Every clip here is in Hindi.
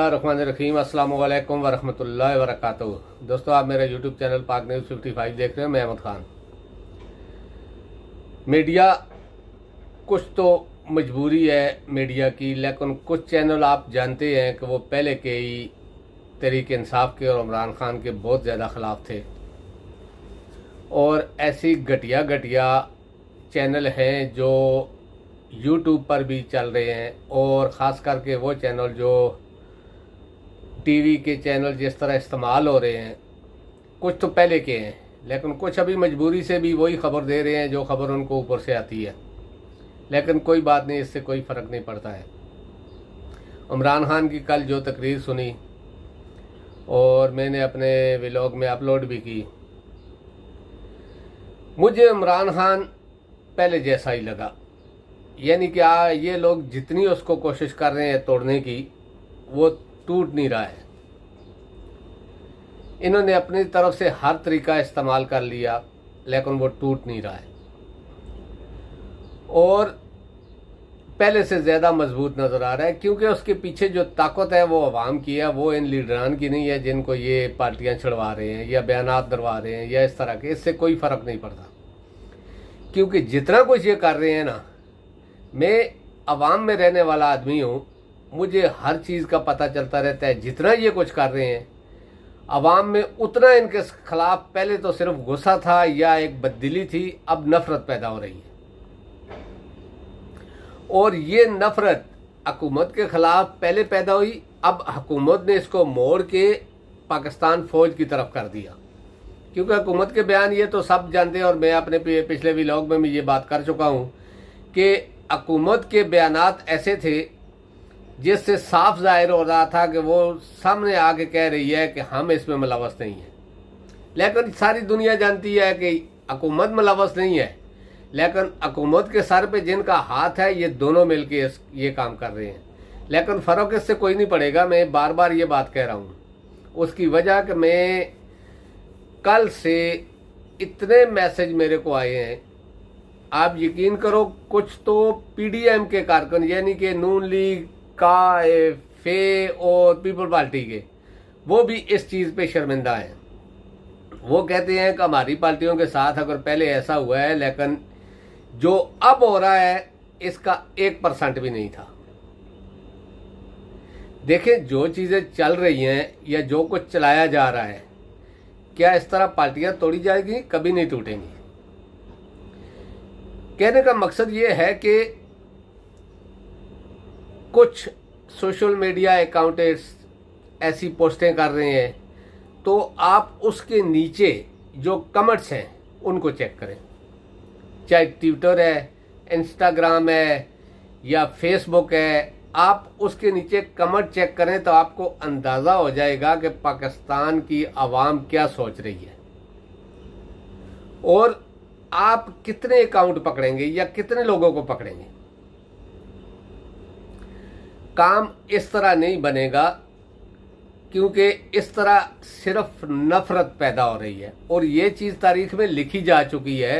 बिस्मिल्लाहिर्रहमानिर्रहीम। अस्सलाम वालेकुम वरहमतुल्लाहि वबरकातुहू। दोस्तों, आप मेरा यूट्यूब चैनल पाक न्यूज़ 55 देख रहे हैं। मैं अहमद खान। मीडिया कुछ तो मजबूरी है मीडिया की, लेकिन कुछ चैनल आप जानते हैं कि वो पहले के ही तहरीक इंसाफ के और इमरान खान के बहुत ज़्यादा ख़िलाफ़ थे, और ऐसी घटिया घटिया चैनल हैं जो यूट्यूब पर भी चल रहे हैं, और ख़ास करके वो चैनल जो टीवी के चैनल जिस तरह इस्तेमाल हो रहे हैं। कुछ तो पहले के हैं, लेकिन कुछ अभी मजबूरी से भी वही ख़बर दे रहे हैं जो ख़बर उनको ऊपर से आती है। लेकिन कोई बात नहीं, इससे कोई फ़र्क नहीं पड़ता है। इमरान खान की कल जो तकरीर सुनी और मैंने अपने व्लॉग में अपलोड भी की, मुझे इमरान खान पहले जैसा ही लगा। यानी कि ये लोग जितनी उसको कोशिश कर रहे हैं तोड़ने की, वो टूट नहीं रहा है। इन्होंने अपनी तरफ से हर तरीका इस्तेमाल कर लिया, लेकिन वो टूट नहीं रहा है, और पहले से ज़्यादा मजबूत नज़र आ रहा है। क्योंकि उसके पीछे जो ताकत है वो अवाम की है, वो इन लीडरान की नहीं है जिनको ये पार्टियां छुड़वा रहे हैं या बयानात दरवा रहे हैं या इस तरह के। इससे कोई फ़र्क नहीं पड़ता, क्योंकि जितना कुछ ये कर रहे हैं ना, मैं अवाम में रहने वाला आदमी हूँ, मुझे हर चीज़ का पता चलता रहता है। जितना ये कुछ कर रहे हैं अवाम में, उतना इनके खिलाफ पहले तो सिर्फ गुस्सा था या एक बददिली थी, अब नफ़रत पैदा हो रही है। और ये नफ़रत हुकूमत के ख़िलाफ़ पहले पैदा हुई, अब हुकूमत ने इसको मोड़ के पाकिस्तान फ़ौज की तरफ कर दिया। क्योंकि हुकूमत के बयान ये तो सब जानते हैं, और मैं अपने पिछले व्लॉग में भी ये बात कर चुका हूँ कि हुकूमत के बयानात ऐसे थे जिससे साफ जाहिर हो रहा था कि वो सामने आके कह रही है कि हम इसमें मुलव्वस नहीं है। लेकिन सारी दुनिया जानती है कि हुकूमत मुलव्वस नहीं है, लेकिन हुकूमत के सर पे जिनका हाथ है, ये दोनों मिलके ये काम कर रहे हैं। लेकिन फ़र्क इससे कोई नहीं पड़ेगा। मैं बार बार ये बात कह रहा हूँ, उसकी वजह कि मैं कल से इतने मैसेज मेरे को आए हैं, आप यकीन करो, कुछ तो पीडीएम के कारकुन यानी कि नून लीग का फे और पीपल पार्टी के, वो भी इस चीज़ पे शर्मिंदा हैं। वो कहते हैं कि हमारी पार्टियों के साथ अगर पहले ऐसा हुआ है, लेकिन जो अब हो रहा है इसका 1% भी नहीं था। देखें, जो चीज़ें चल रही हैं या जो कुछ चलाया जा रहा है, क्या इस तरह पार्टियां तोड़ी जाएगी? कभी नहीं टूटेंगी। कहने का मकसद ये है कि कुछ सोशल मीडिया अकाउंट्स ऐसी पोस्टें कर रहे हैं, तो आप उसके नीचे जो कमेंट्स हैं उनको चेक करें। चाहे ट्विटर है, इंस्टाग्राम है या फेसबुक है, आप उसके नीचे कमेंट चेक करें तो आपको अंदाज़ा हो जाएगा कि पाकिस्तान की आवाम क्या सोच रही है। और आप कितने अकाउंट पकड़ेंगे या कितने लोगों को पकड़ेंगे। काम इस तरह नहीं बनेगा, क्योंकि इस तरह सिर्फ नफ़रत पैदा हो रही है, और ये चीज़ तारीख में लिखी जा चुकी है।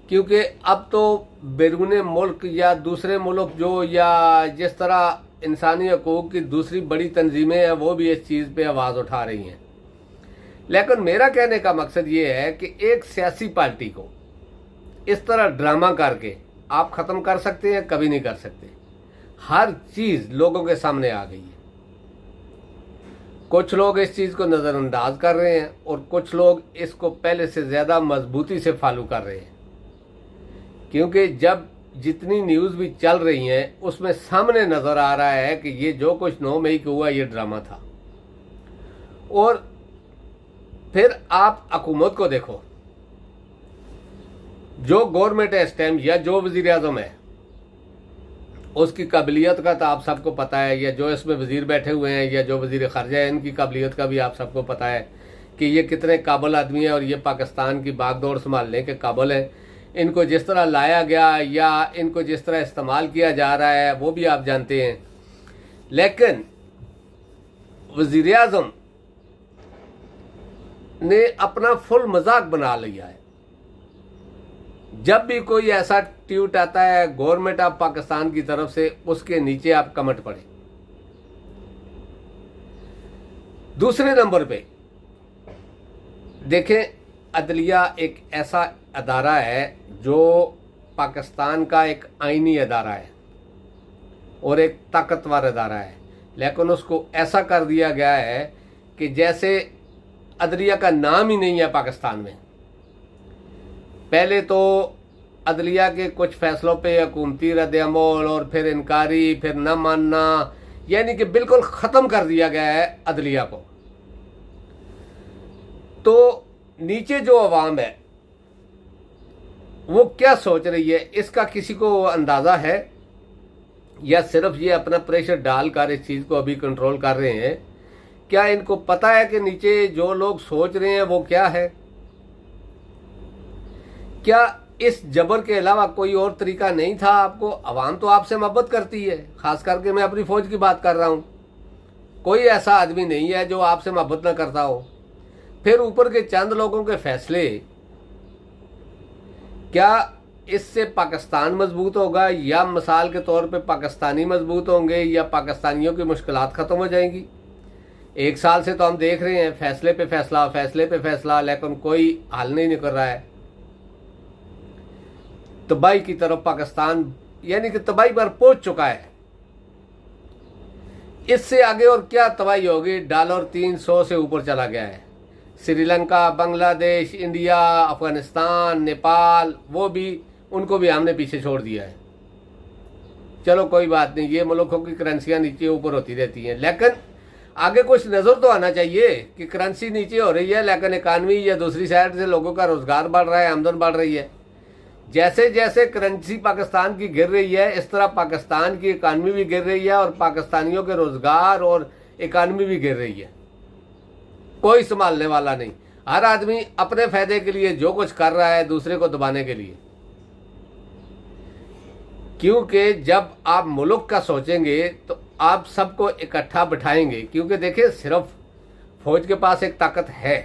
क्योंकि अब तो बैरून मुल्क या दूसरे मुल्क जो या जिस तरह इंसानी हकूक़ की दूसरी बड़ी तंजीमें हैं, वो भी इस चीज़ पे आवाज़ उठा रही हैं। लेकिन मेरा कहने का मकसद ये है कि एक सियासी पार्टी को इस तरह ड्रामा करके आप ख़त्म कर सकते हैं? कभी नहीं कर सकते। हर चीज़ लोगों के सामने आ गई है। कुछ लोग इस चीज़ को नज़रअंदाज कर रहे हैं, और कुछ लोग इसको पहले से ज़्यादा मजबूती से फॉलो कर रहे हैं। क्योंकि जब जितनी न्यूज़ भी चल रही हैं, उसमें सामने नज़र आ रहा है कि ये जो कुछ 9 मई को हुआ, ये ड्रामा था। और फिर आप हुकूमत को देखो, जो गवर्नमेंट है इस टाइम, या जो वज़ीर आज़म है, उसकी काबिलियत का तो आप सबको पता है, या जो इसमें वज़ीर बैठे हुए हैं या जो वज़ीर ख़ारजा है, इनकी काबिलियत का भी आप सबको पता है कि ये कितने काबिल आदमी हैं, और ये पाकिस्तान की बागडोर संभालने के काबिल हैं। इनको जिस तरह लाया गया या इनको जिस तरह इस्तेमाल किया जा रहा है, वो भी आप जानते हैं। लेकिन वज़ीर आज़म ने अपना फुल मजाक बना लिया है। जब भी कोई ऐसा ट्वीट आता है गवर्नमेंट ऑफ पाकिस्तान की तरफ से, उसके नीचे आप कमेंट पढ़ें। दूसरे नंबर पे देखें, अदलिया एक ऐसा अदारा है जो पाकिस्तान का एक आईनी अदारा है और एक ताकतवर अदारा है, लेकिन उसको ऐसा कर दिया गया है कि जैसे अदलिया का नाम ही नहीं है पाकिस्तान में। पहले तो अदलिया के कुछ फैसलों पे हुकूमती रद्द-ए-अमल और फिर इनकारी, फिर न मानना, यानी कि बिल्कुल ख़त्म कर दिया गया है अदलिया को। तो नीचे जो अवाम है वो क्या सोच रही है, इसका किसी को अंदाज़ा है या सिर्फ ये अपना प्रेशर डालकर इस चीज़ को अभी कंट्रोल कर रहे हैं? क्या इनको पता है कि नीचे जो लोग सोच रहे हैं वो क्या है? क्या इस जबर के अलावा कोई और तरीका नहीं था आपको? अवाम तो आपसे मोहब्बत करती है, खास करके मैं अपनी फ़ौज की बात कर रहा हूँ। कोई ऐसा आदमी नहीं है जो आपसे मोहब्बत ना करता हो। फिर ऊपर के चंद लोगों के फैसले, क्या इससे पाकिस्तान मजबूत होगा या मिसाल के तौर पे पाकिस्तानी मजबूत होंगे या पाकिस्तानियों की मुश्किलात ख़त्म हो जाएंगी? 1 साल से तो हम देख रहे हैं फैसले पे फैसला, फैसले पे फैसला, लेकिन कोई हल नहीं निकल रहा है। तबाही की तरफ पाकिस्तान यानी कि तबाही पर पहुंच चुका है। इससे आगे और क्या तबाही होगी? डॉलर 300 से ऊपर चला गया है। श्रीलंका, बांग्लादेश, इंडिया, अफगानिस्तान, नेपाल, वो भी, उनको भी हमने पीछे छोड़ दिया है। चलो कोई बात नहीं, ये मुल्कों की करेंसियां नीचे ऊपर होती रहती हैं, लेकिन आगे कुछ नज़र तो आना चाहिए कि करेंसी नीचे हो रही है लेकिन इकानमी या दूसरी साइड से लोगों का रोजगार बढ़ रहा है, आमदन बढ़ रही है। जैसे जैसे करेंसी पाकिस्तान की गिर रही है, इस तरह पाकिस्तान की इकानमी भी गिर रही है और पाकिस्तानियों के रोजगार और इकानमी भी गिर रही है। कोई संभालने वाला नहीं, हर आदमी अपने फायदे के लिए जो कुछ कर रहा है दूसरे को दबाने के लिए। क्योंकि जब आप मुल्क का सोचेंगे तो आप सबको इकट्ठा बिठाएंगे, क्योंकि देखिए सिर्फ फौज के पास एक ताकत है,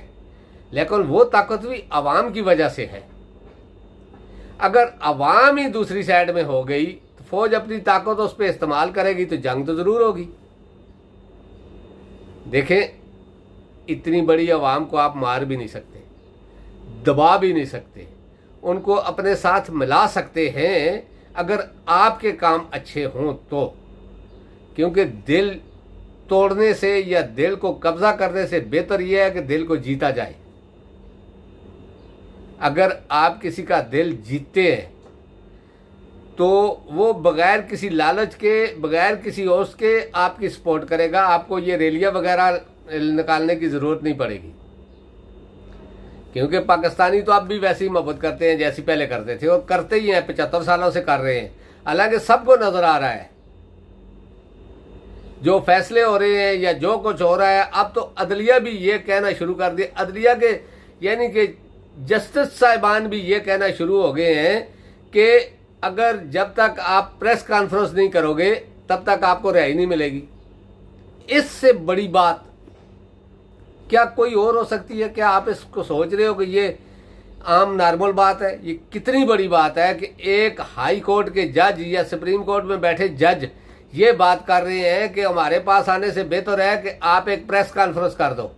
लेकिन वो ताकत भी अवाम की वजह से है। अगर अवाम ही दूसरी साइड में हो गई तो फौज अपनी ताकत उस पर इस्तेमाल करेगी तो जंग तो जरूर होगी। देखें, इतनी बड़ी अवाम को आप मार भी नहीं सकते, दबा भी नहीं सकते, उनको अपने साथ मिला सकते हैं अगर आपके काम अच्छे हों तो। क्योंकि दिल तोड़ने से या दिल को कब्जा करने से बेहतर यह है कि दिल को जीता जाए। अगर आप किसी का दिल जीतते हैं तो वो बगैर किसी लालच के, बगैर किसी ओस के आपकी सपोर्ट करेगा। आपको ये रैलियां वगैरह निकालने की ज़रूरत नहीं पड़ेगी, क्योंकि पाकिस्तानी तो अब भी वैसे ही मोहब्बत करते हैं जैसी पहले करते थे और करते ही हैं, 75 सालों से कर रहे हैं। हालांकि सबको नज़र आ रहा है जो फैसले हो रहे हैं या जो कुछ हो रहा है। अब तो अदलिया भी ये कहना शुरू कर दिया, अदलिया के यानी कि जस्टिस साहिबान भी ये कहना शुरू हो गए हैं कि अगर जब तक आप प्रेस कॉन्फ्रेंस नहीं करोगे तब तक आपको रिहाई नहीं मिलेगी। इससे बड़ी बात क्या कोई और हो सकती है? क्या आप इसको सोच रहे हो कि ये आम नॉर्मल बात है? ये कितनी बड़ी बात है कि एक हाई कोर्ट के जज या सुप्रीम कोर्ट में बैठे जज ये बात कर रहे हैं कि हमारे पास आने से बेहतर है कि आप एक प्रेस कॉन्फ्रेंस कर दो।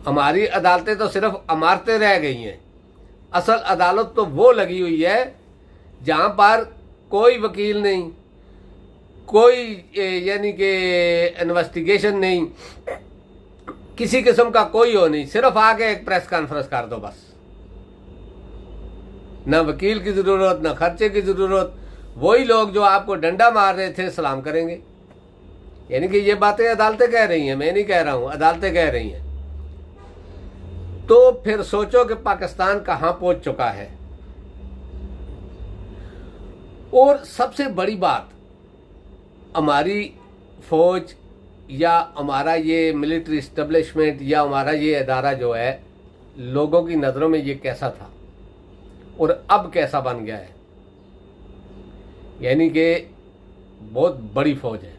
हमारी अदालतें तो सिर्फ इमारतें रह गई हैं, असल अदालत तो वो लगी हुई है जहां पर कोई वकील नहीं, कोई यानी कि इन्वेस्टिगेशन नहीं, किसी किस्म का कोई हो नहीं, सिर्फ आके एक प्रेस कॉन्फ्रेंस कर दो बस। ना वकील की जरूरत, ना खर्चे की जरूरत। वही लोग जो आपको डंडा मार रहे थे सलाम करेंगे। यानी कि ये बातें अदालतें कह रही हैं, मैं नहीं कह रहा हूं, अदालतें कह रही हैं। तो फिर सोचो कि पाकिस्तान कहां पहुंच चुका है। और सबसे बड़ी बात, हमारी फौज या हमारा ये मिलिट्री इस्टेब्लिशमेंट या हमारा ये अदारा जो है, लोगों की नज़रों में ये कैसा था और अब कैसा बन गया है। यानी कि बहुत बड़ी फौज है,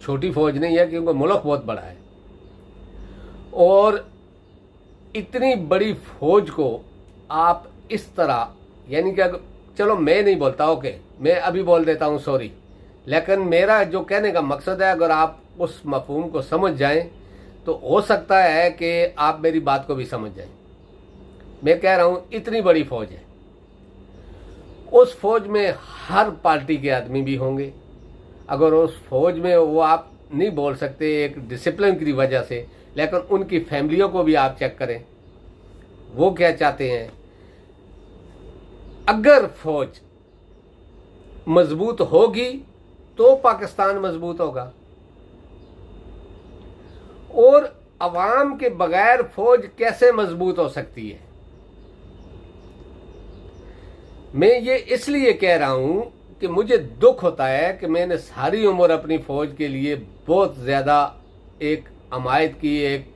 छोटी फौज नहीं है, क्योंकि मुल्क बहुत बड़ा है। और इतनी बड़ी फौज को आप इस तरह, यानी कि चलो मैं नहीं बोलता, ओके मैं अभी बोल देता हूँ, सॉरी, लेकिन मेरा जो कहने का मकसद है, अगर आप उस मफहूम को समझ जाएं तो हो सकता है कि आप मेरी बात को भी समझ जाएं। मैं कह रहा हूं इतनी बड़ी फौज है, उस फौज में हर पार्टी के आदमी भी होंगे। अगर उस फौज में वो आप नहीं बोल सकते एक डिसिप्लिन की वजह से, लेकिन उनकी फैमिलियों को भी आप चेक करें, वो क्या चाहते हैं। अगर फौज मजबूत होगी तो पाकिस्तान मजबूत होगा, और अवाम के बगैर फौज कैसे मजबूत हो सकती है। मैं ये इसलिए कह रहा हूं कि मुझे दुख होता है कि मैंने सारी उम्र अपनी फौज के लिए बहुत ज़्यादा एक हमायत की, एक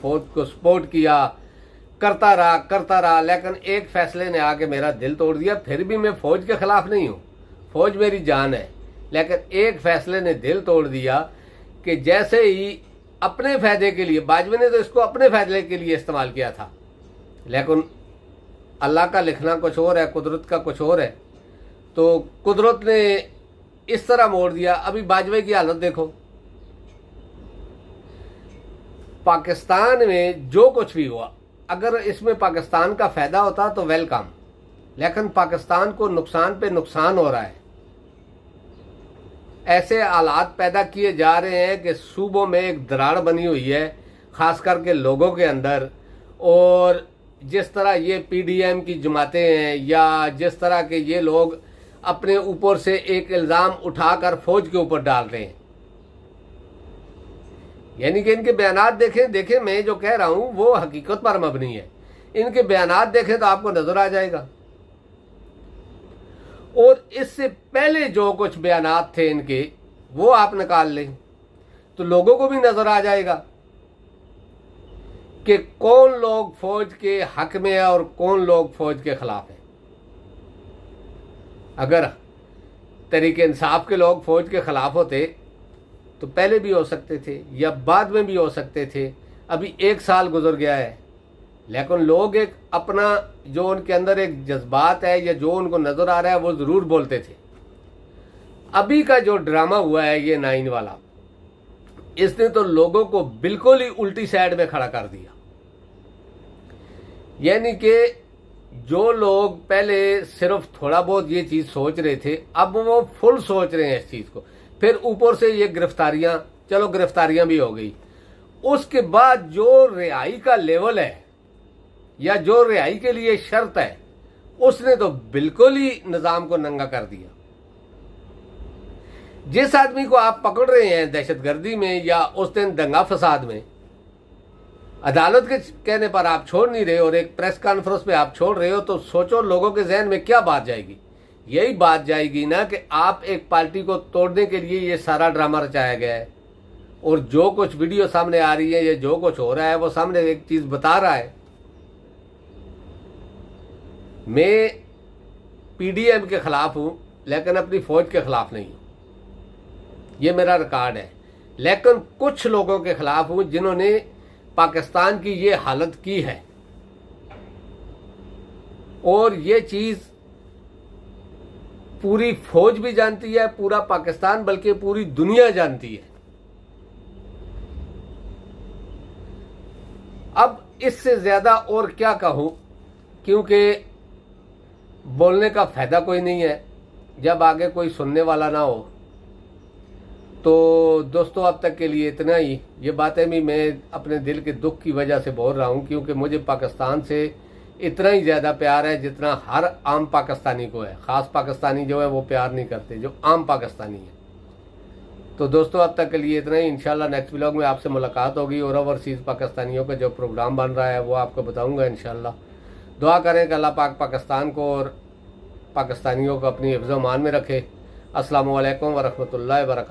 फौज को सपोर्ट किया, करता रहा, लेकिन एक फैसले ने आके मेरा दिल तोड़ दिया। फिर भी मैं फौज के खिलाफ नहीं हूँ, फौज मेरी जान है, लेकिन एक फैसले ने दिल तोड़ दिया कि जैसे ही अपने फायदे के लिए, बाजवे ने तो इसको अपने फायदे के लिए इस्तेमाल किया था, लेकिन अल्लाह का लिखना कुछ और है, कुदरत का कुछ और है। तो कुदरत ने इस तरह मोड़ दिया। अभी बाजवे की हालत देखो, पाकिस्तान में जो कुछ भी हुआ, अगर इसमें पाकिस्तान का फायदा होता तो वेलकम, लेकिन पाकिस्तान को नुकसान पे नुकसान हो रहा है। ऐसे हालात पैदा किए जा रहे हैं कि सूबों में एक दरार बनी हुई है, खास करके लोगों के अंदर। और जिस तरह ये पीडीएम की जमातें हैं, या जिस तरह के ये लोग अपने ऊपर से एक इल्ज़ाम उठाकर फौज के ऊपर डाल रहे हैं, यानी कि इनके बयानात देखें मैं जो कह रहा हूं वो हकीकत पर मबनी है। इनके बयानात देखें तो आपको नजर आ जाएगा। और इससे पहले जो कुछ बयानात थे इनके, वो आप निकाल लें तो लोगों को भी नजर आ जाएगा कि कौन लोग फौज के हक में है और कौन लोग फौज के खिलाफ है। अगर तरीके इंसाफ के लोग फौज के खिलाफ होते तो पहले भी हो सकते थे या बाद में भी हो सकते थे। अभी 1 साल गुजर गया है, लेकिन लोग एक अपना जो उनके अंदर एक जज्बात है या जो उनको नजर आ रहा है वो जरूर बोलते थे। अभी का जो ड्रामा हुआ है ये 9 वाला, इसने तो लोगों को बिल्कुल ही उल्टी साइड में खड़ा कर दिया। यानी कि जो लोग पहले सिर्फ थोड़ा बहुत ये चीज सोच रहे थे, अब वो फुल सोच रहे हैं इस चीज को। फिर ऊपर से ये गिरफ्तारियां, चलो गिरफ्तारियां भी हो गई, उसके बाद जो रिहाई का लेवल है या जो रिहाई के लिए शर्त है, उसने तो बिल्कुल ही निजाम को नंगा कर दिया। जिस आदमी को आप पकड़ रहे हैं दहशतगर्दी में या उस दिन दंगा फसाद में, अदालत के कहने पर आप छोड़ नहीं रहे और एक प्रेस कॉन्फ्रेंस पे आप छोड़ रहे हो, तो सोचो लोगों के जहन में क्या बात जाएगी। यही बात जाएगी ना कि आप एक पार्टी को तोड़ने के लिए ये सारा ड्रामा रचाया गया है। और जो कुछ वीडियो सामने आ रही है या जो कुछ हो रहा है वो सामने एक चीज बता रहा है। मैं पीडीएम के खिलाफ हूं, लेकिन अपनी फौज के खिलाफ नहीं हूं, ये मेरा रिकॉर्ड है। लेकिन कुछ लोगों के खिलाफ हूं जिन्होंने पाकिस्तान की ये हालत की है, और ये चीज पूरी फौज भी जानती है, पूरा पाकिस्तान बल्कि पूरी दुनिया जानती है। अब इससे ज्यादा और क्या कहूं, क्योंकि बोलने का फायदा कोई नहीं है जब आगे कोई सुनने वाला ना हो। तो दोस्तों अब तक के लिए इतना ही। ये बातें भी मैं अपने दिल के दुख की वजह से बोल रहा हूं, क्योंकि मुझे पाकिस्तान से इतना ही ज़्यादा प्यार है जितना हर आम पाकिस्तानी को है। ख़ास पाकिस्तानी जो है वो प्यार नहीं करते, जो आम पाकिस्तानी है। तो दोस्तों अब तक के लिए इतना ही। इंशाल्लाह नेक्स्ट व्लॉग में आपसे मुलाकात होगी और ओवरसीज़ पाकिस्तानियों का जो प्रोग्राम बन रहा है वो आपको बताऊँगा इंशाल्लाह। दुआ करें कि अल्लाह पाक पाकिस्तान को और पाकिस्तानियों को अपनी हिफ्ज़-ओ-मान में रखे। अस्सलामु अलैकुम व रहमतुल्लाहि व बरकातहू।